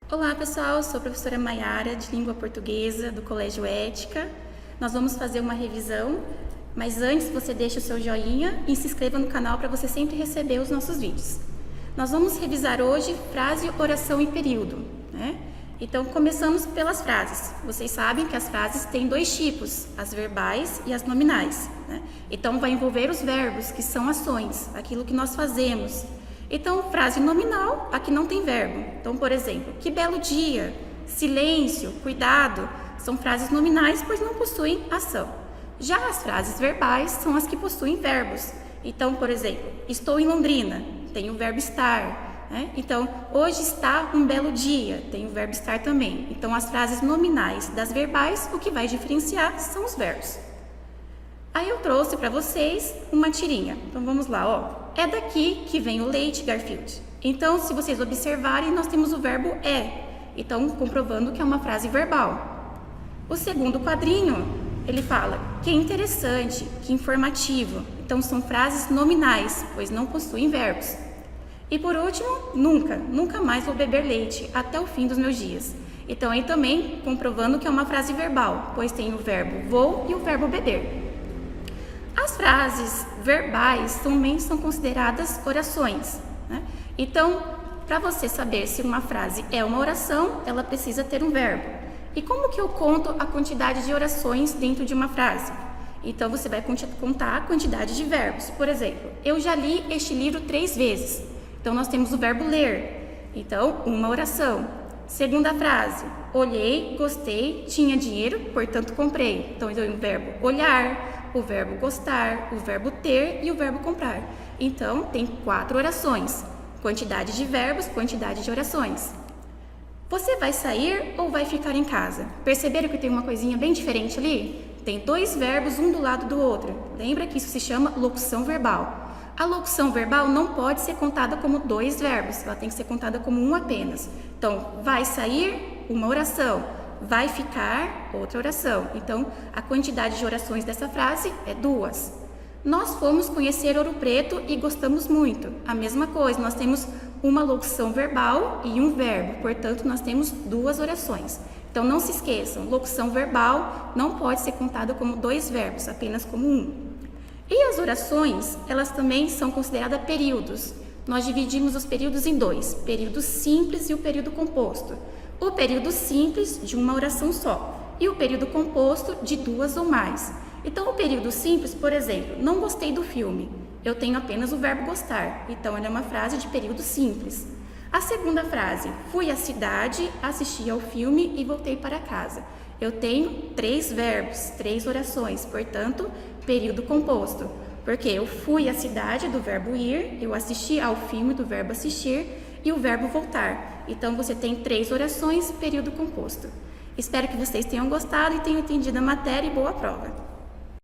Olá pessoal, sou a professora Maiara de Língua Portuguesa do Colégio Ética. Nós vamos fazer uma revisão, mas antes você deixa o seu joinha e se inscreva no canal para você sempre receber os nossos vídeos. Nós vamos revisar hoje frase, oração e período, né? Então começamos pelas frases. Vocês sabem que as frases têm dois tipos, as verbais e as nominais, né? Então vai envolver os verbos, que são ações, aquilo que nós fazemos. Então, frase nominal, aqui não tem verbo. Então, por exemplo, que belo dia, silêncio, cuidado, são frases nominais, pois não possuem ação. Já as frases verbais são as que possuem verbos. Então, por exemplo, estou em Londrina, tem o verbo estar, né? Então, hoje está um belo dia, tem o verbo estar também. Então, as frases nominais das verbais, o que vai diferenciar são os verbos. Aí eu trouxe para vocês uma tirinha. Então vamos lá, ó. É daqui que vem o leite, Garfield. Então, se vocês observarem, nós temos o verbo é. Então, comprovando que é uma frase verbal. O segundo quadrinho, ele fala que interessante, que informativo. Então, são frases nominais, pois não possuem verbos. E por último, nunca mais vou beber leite até o fim dos meus dias. Então, aí também comprovando que é uma frase verbal, pois tem o verbo vou e o verbo beber. As frases verbais também são consideradas orações, né? Então, para você saber se uma frase é uma oração, ela precisa ter um verbo. E como que eu conto a quantidade de orações dentro de uma frase? Então, você vai contar a quantidade de verbos. Por exemplo, eu já li este livro 3 vezes. Então, nós temos o verbo ler. Então, uma oração. Segunda frase, olhei, gostei, tinha dinheiro, portanto comprei. Então, eu tenho o verbo olhar, o verbo gostar, o verbo ter e o verbo comprar. Então, tem 4 orações. Quantidade de verbos, quantidade de orações. Você vai sair ou vai ficar em casa? Perceberam que tem uma coisinha bem diferente ali? Tem 2 verbos, um do lado do outro. Lembra que isso se chama locução verbal. A locução verbal não pode ser contada como 2 verbos, ela tem que ser contada como um apenas. Então, vai sair, uma oração. Vai ficar, outra oração. Então, a quantidade de orações dessa frase é 2. Nós fomos conhecer Ouro Preto e gostamos muito. A mesma coisa, nós temos uma locução verbal e um verbo. Portanto, nós temos 2 orações. Então, não se esqueçam, locução verbal não pode ser contada como 2 verbos, apenas como um. E as orações, elas também são consideradas períodos. Nós dividimos os períodos em 2, período simples e o período composto. O período simples de uma oração só e o período composto de 2 ou mais. Então, o período simples, por exemplo, não gostei do filme. Eu tenho apenas o verbo gostar, então ela é uma frase de período simples. A segunda frase, fui à cidade, assisti ao filme e voltei para casa. Eu tenho 3 verbos, 3 orações, portanto, período composto. Porque eu fui à cidade do verbo ir, eu assisti ao filme do verbo assistir e o verbo voltar. Então, você tem 3 orações, período composto. Espero que vocês tenham gostado e tenham entendido a matéria e boa prova!